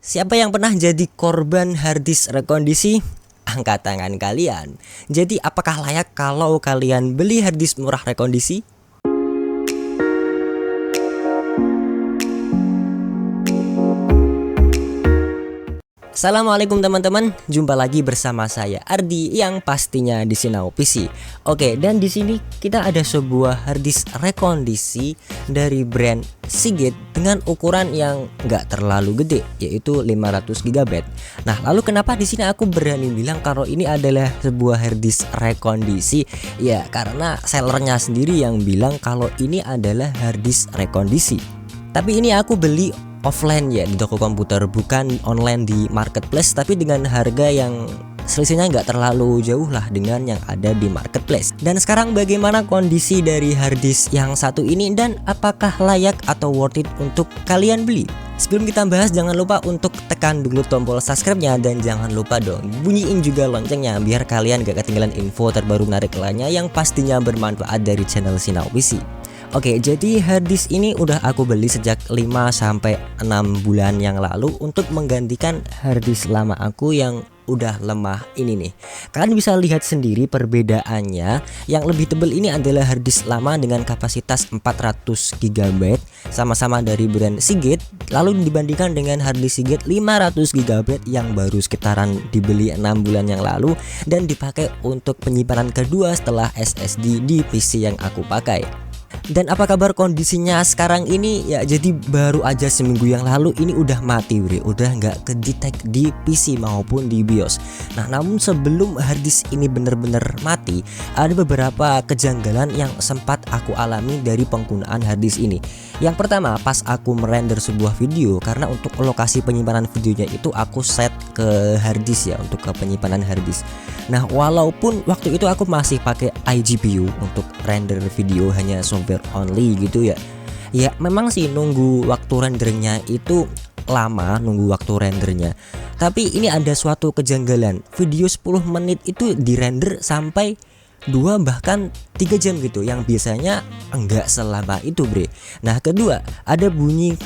Siapa yang pernah jadi korban harddisk rekondisi? Angkat tangan kalian. Jadi apakah layak kalau kalian beli harddisk murah rekondisi? Assalamualaikum teman-teman, jumpa lagi bersama saya Ardi yang pastinya di Sinau PC. Oke, dan di sini kita ada sebuah harddisk rekondisi dari brand Seagate dengan ukuran yang nggak terlalu gede, yaitu 500 GB. Nah, lalu kenapa di sini aku berani bilang kalau ini adalah sebuah harddisk rekondisi? Ya, karena sellernya sendiri yang bilang kalau ini adalah harddisk rekondisi. Tapi ini aku beli offline ya, di toko komputer, bukan online di marketplace, tapi dengan harga yang selisihnya nggak terlalu jauh lah dengan yang ada di marketplace. Dan sekarang bagaimana kondisi dari harddisk yang satu ini dan apakah layak atau worth it untuk kalian beli? Sebelum kita bahas, jangan lupa untuk tekan dulu tombol subscribe-nya dan jangan lupa dong bunyiin juga loncengnya biar kalian gak ketinggalan info terbaru menarik lainnya yang pastinya bermanfaat dari channel Sinau PC. Oke, jadi harddisk ini udah aku beli sejak 5-6 bulan yang lalu untuk menggantikan harddisk lama aku yang udah lemah ini nih. Kalian bisa lihat sendiri perbedaannya. Yang lebih tebal ini adalah harddisk lama dengan kapasitas 400 GB sama-sama dari brand Seagate, lalu dibandingkan dengan harddisk Seagate 500 GB yang baru sekitaran dibeli 6 bulan yang lalu dan dipakai untuk penyimpanan kedua setelah SSD di PC yang aku pakai. Dan apa kabar kondisinya sekarang ini? Ya, jadi baru aja seminggu yang lalu ini udah mati bre, udah nggak kedetek di PC maupun di BIOS. Nah, namun sebelum harddisk ini bener-bener mati, ada beberapa kejanggalan yang sempat aku alami dari penggunaan harddisk ini. Yang pertama, pas aku merender sebuah video, karena untuk lokasi penyimpanan videonya itu aku set ke harddisk ya, untuk ke penyimpanan harddisk. Nah, walaupun waktu itu aku masih pakai iGPU untuk render video, hanya software only gitu ya. Ya memang sih nunggu waktu rendernya itu lama, nunggu waktu rendernya. Tapi ini ada suatu kejanggalan. Video 10 menit itu dirender sampai 2 bahkan 3 jam gitu, yang biasanya enggak selama itu bre. Nah, kedua, ada bunyi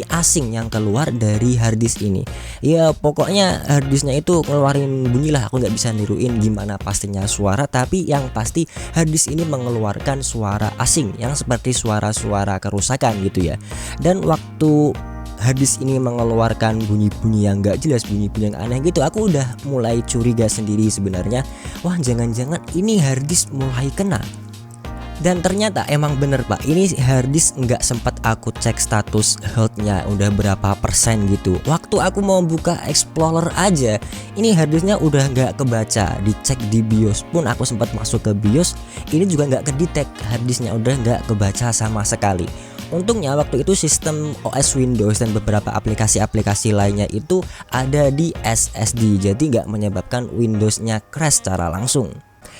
asing yang keluar dari harddisk ini. Ya pokoknya harddisknya itu ngeluarin bunyi lah, aku nggak bisa niruin gimana pastinya suara, tapi yang pasti harddisk ini mengeluarkan suara asing yang seperti suara-suara kerusakan gitu ya. Dan waktu harddisk ini mengeluarkan bunyi-bunyi yang gak jelas, bunyi-bunyi yang aneh gitu, aku udah mulai curiga sendiri sebenarnya. Wah, jangan-jangan ini harddisk mulai kena. Dan ternyata emang bener pak, ini harddisk nggak sempat aku cek status health-nya udah berapa persen gitu. Waktu aku mau buka Explorer aja, ini harddisknya udah nggak kebaca. Dicek di BIOS pun aku sempat masuk ke BIOS, ini juga nggak kedetek, harddisknya udah nggak kebaca sama sekali. Untungnya waktu itu sistem OS Windows dan beberapa aplikasi-aplikasi lainnya itu ada di SSD, jadi nggak menyebabkan Windowsnya crash secara langsung.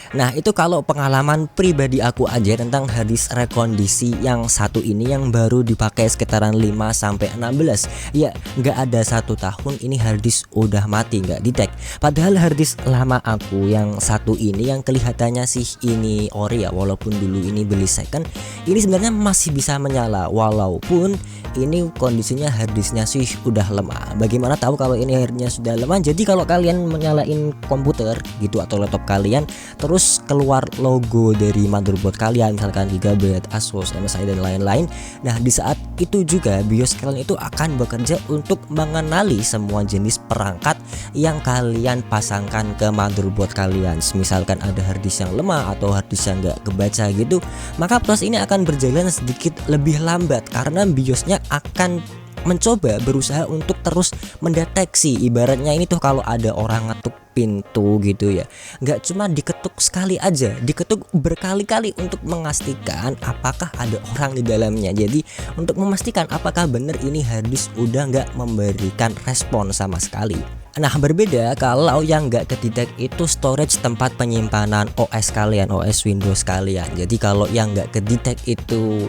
Nah, itu kalau pengalaman pribadi aku aja tentang harddisk rekondisi yang satu ini yang baru dipakai sekitaran 5-16. Ya nggak ada 1 tahun ini harddisk udah mati, nggak detect. Padahal harddisk lama aku yang satu ini yang kelihatannya sih ini ori ya, walaupun dulu ini beli second, ini sebenarnya masih bisa menyala walaupun ini kondisinya harddisknya sih udah lemah. Bagaimana tahu kalau ini harddisknya sudah lemah? Jadi kalau kalian menyalain komputer gitu atau laptop kalian, terus keluar logo dari motherboard kalian, misalkan Gigabyte, Asus, MSI dan lain-lain. Nah, di saat itu juga BIOS kalian itu akan bekerja untuk mengenali semua jenis perangkat yang kalian pasangkan ke motherboard kalian. Misalkan ada harddisk yang lemah atau harddisk yang nggak kebaca gitu, maka proses ini akan berjalan sedikit lebih lambat karena BIOSnya akan mencoba berusaha untuk terus mendeteksi. Ibaratnya ini tuh kalau ada orang ngetuk pintu gitu ya, nggak cuma diketuk sekali aja, diketuk berkali-kali untuk memastikan apakah ada orang di dalamnya. Jadi untuk memastikan apakah benar ini harddisk udah nggak memberikan respon sama sekali. Nah, berbeda kalau yang nggak kedetek itu storage tempat penyimpanan OS kalian, OS Windows kalian. Jadi kalau yang nggak kedetek itu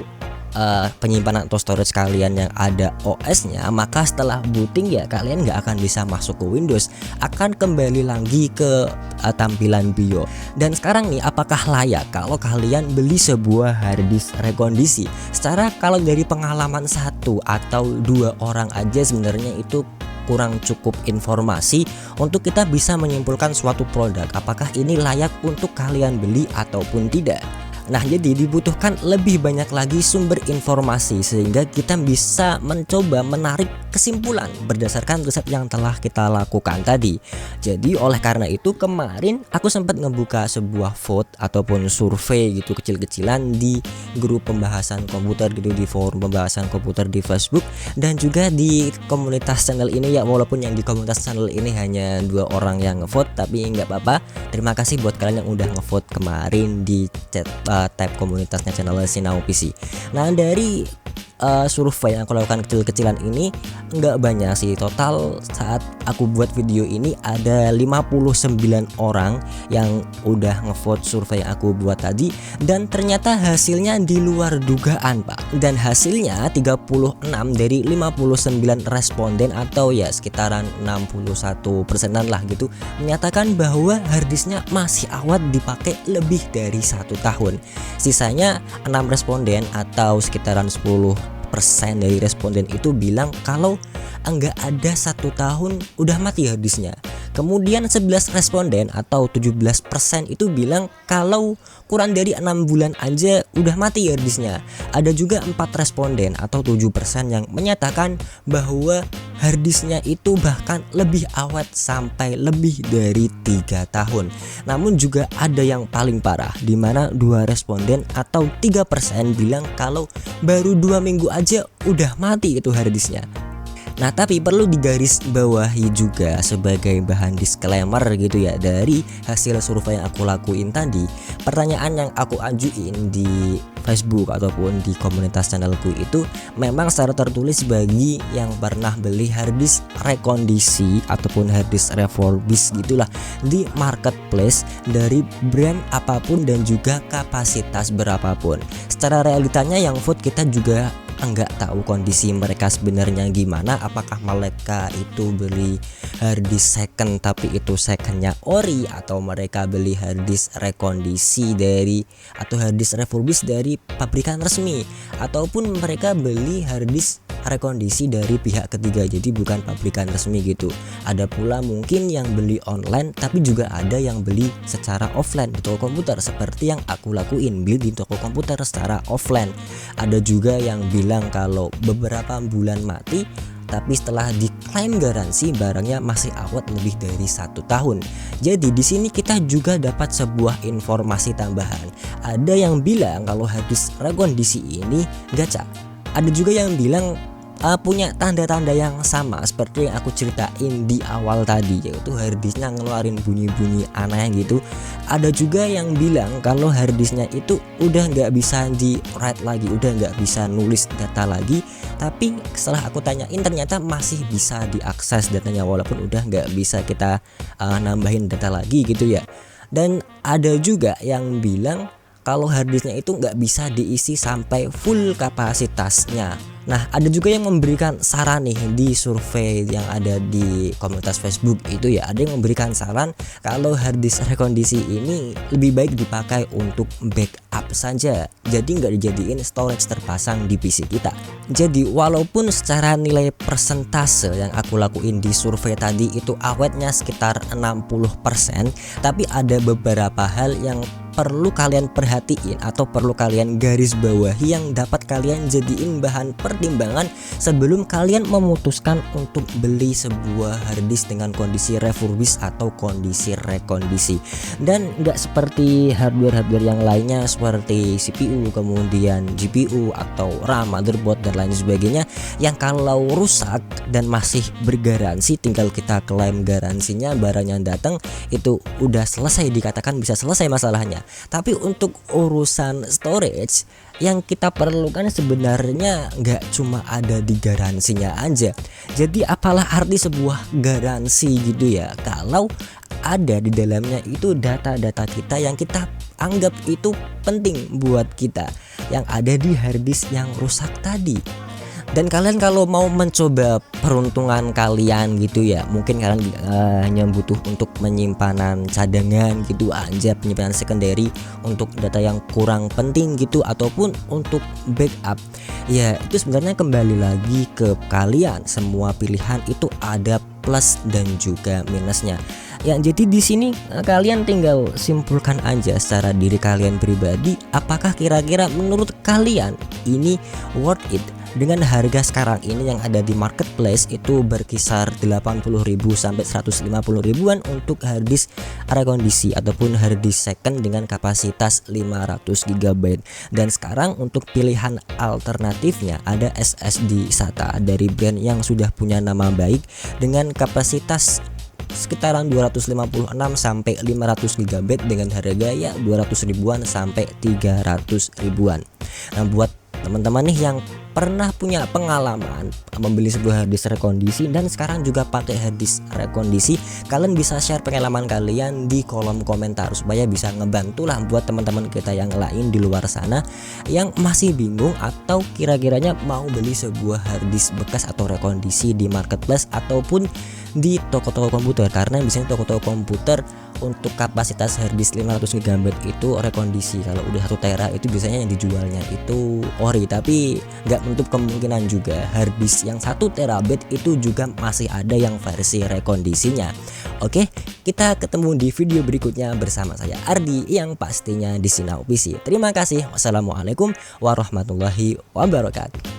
penyimpanan atau storage kalian yang ada OS-nya, maka setelah booting ya kalian nggak akan bisa masuk ke Windows, akan kembali lagi ke tampilan BIOS. Dan sekarang nih, apakah layak kalau kalian beli sebuah harddisk rekondisi? Secara kalau dari pengalaman 1 atau 2 orang aja sebenarnya itu kurang cukup informasi untuk kita bisa menyimpulkan suatu produk apakah ini layak untuk kalian beli ataupun tidak. Nah, jadi dibutuhkan lebih banyak lagi sumber informasi sehingga kita bisa mencoba menarik kesimpulan berdasarkan riset yang telah kita lakukan tadi. Jadi oleh karena itu kemarin aku sempat ngebuka sebuah vote ataupun survei gitu kecil-kecilan di grup pembahasan komputer gitu, di forum pembahasan komputer di Facebook dan juga di komunitas channel ini ya, walaupun yang di komunitas channel ini hanya 2 orang yang ngevote tapi nggak apa-apa. Terima kasih buat kalian yang udah ngevote kemarin di tab komunitasnya channel Sinau PC. Nah, dari survei yang aku lakukan kecil-kecilan ini nggak banyak sih. Total saat aku buat video ini ada 59 orang yang udah ngevote survei yang aku buat tadi, dan ternyata hasilnya di luar dugaan Pak. Dan hasilnya 36 dari 59 responden atau ya sekitaran 61%-an lah gitu menyatakan bahwa harddisknya masih awet dipakai lebih dari 1 tahun. Sisanya 6 responden atau sekitaran 10% dari responden itu bilang kalau enggak ada 1 tahun udah mati harddisknya. Kemudian 11 responden atau 17% itu bilang kalau kurang dari 6 bulan aja udah mati harddisknya. Ada juga 4 responden atau 7% yang menyatakan bahwa harddisknya itu bahkan lebih awet sampai lebih dari 3 tahun. Namun juga ada yang paling parah, di mana 2 responden atau 3% bilang kalau baru 2 minggu aja udah mati itu harddisknya. Nah, tapi perlu digarisbawahi juga sebagai bahan disclaimer gitu ya, dari hasil survei yang aku lakuin tadi, pertanyaan yang aku ajuin di Facebook ataupun di komunitas channelku itu memang secara tertulis bagi yang pernah beli harddisk rekondisi ataupun harddisk refurbish gitulah di marketplace dari brand apapun dan juga kapasitas berapapun. Secara realitanya yang vote kita juga enggak tahu kondisi mereka sebenarnya gimana, apakah mereka itu beli harddisk second tapi itu secondnya ori, atau mereka beli harddisk rekondisi dari atau harddisk refurbish dari pabrikan resmi, ataupun mereka beli harddisk rekondisi dari pihak ketiga jadi bukan pabrikan resmi gitu. Ada pula mungkin yang beli online, tapi juga ada yang beli secara offline di toko komputer seperti yang aku lakuin, beli di toko komputer secara offline. Ada juga yang bilang kalau beberapa bulan mati tapi setelah diklaim garansi barangnya masih awet lebih dari 1 tahun. Jadi di sini kita juga dapat sebuah informasi tambahan. Ada yang bilang kalau harddisk rekondisi ini gacha. Ada juga yang bilang punya tanda-tanda yang sama seperti yang aku ceritain di awal tadi, yaitu harddisknya ngeluarin bunyi-bunyi aneh gitu. Ada juga yang bilang kalau harddisknya itu udah nggak bisa di write lagi, udah nggak bisa nulis data lagi, tapi setelah aku tanyain ternyata masih bisa diakses datanya walaupun udah nggak bisa kita nambahin data lagi gitu ya. Dan ada juga yang bilang kalau harddisknya itu nggak bisa diisi sampai full kapasitasnya. Nah, ada juga yang memberikan saran nih di survei yang ada di komunitas Facebook itu ya, ada yang memberikan saran kalau harddisk rekondisi ini lebih baik dipakai untuk backup saja, jadi nggak dijadiin storage terpasang di PC kita. Jadi walaupun secara nilai persentase yang aku lakuin di survei tadi itu awetnya sekitar 60%, tapi ada beberapa hal yang perlu kalian perhatiin atau perlu kalian garis bawahi yang dapat kalian jadiin bahan pertimbangan sebelum kalian memutuskan untuk beli sebuah harddisk dengan kondisi refurbish atau kondisi rekondisi. Dan nggak seperti hardware-hardware yang lainnya seperti CPU, kemudian GPU atau RAM, motherboard dan lain sebagainya yang kalau rusak dan masih bergaransi tinggal kita klaim garansinya, barangnya datang itu udah selesai, dikatakan bisa selesai masalahnya. Tapi untuk urusan storage yang kita perlukan sebenarnya nggak cuma ada di garansinya aja. Jadi apalah arti sebuah garansi gitu ya kalau ada di dalamnya itu data-data kita yang kita anggap itu penting buat kita yang ada di harddisk yang rusak tadi. Dan kalian kalau mau mencoba peruntungan kalian gitu ya, mungkin kalian hanya butuh untuk penyimpanan cadangan gitu aja, penyimpanan secondary untuk data yang kurang penting gitu, ataupun untuk backup. Ya itu sebenarnya kembali lagi ke kalian, semua pilihan itu ada plus dan juga minusnya. Ya jadi di sini kalian tinggal simpulkan aja secara diri kalian pribadi, apakah kira-kira menurut kalian ini worth it dengan harga sekarang ini yang ada di marketplace itu berkisar 80.000 sampai 150 ribuan untuk harddisk rekondisi ataupun harddisk second dengan kapasitas 500 GB. Dan sekarang untuk pilihan alternatifnya ada SSD SATA dari brand yang sudah punya nama baik dengan kapasitas sekitaran 256 sampai 500 GB dengan harga ya 200 ribuan sampai 300 ribuan. Nah, buat teman-teman nih yang pernah punya pengalaman membeli sebuah harddisk rekondisi dan sekarang juga pakai harddisk rekondisi, kalian bisa share pengalaman kalian di kolom komentar supaya bisa ngebantu lah buat teman-teman kita yang lain di luar sana yang masih bingung atau kira-kiranya mau beli sebuah harddisk bekas atau rekondisi di marketplace ataupun di toko-toko komputer. Karena biasanya toko-toko komputer untuk kapasitas harddisk 500 GB itu rekondisi, kalau udah 1 tera itu biasanya yang dijualnya itu ori, tapi nggak menutup kemungkinan juga harddisk yang 1 terabyte itu juga masih ada yang versi rekondisinya. Oke, kita ketemu di video berikutnya bersama saya Ardi yang pastinya di Sinau PC. Terima kasih. Wassalamualaikum warahmatullahi wabarakatuh.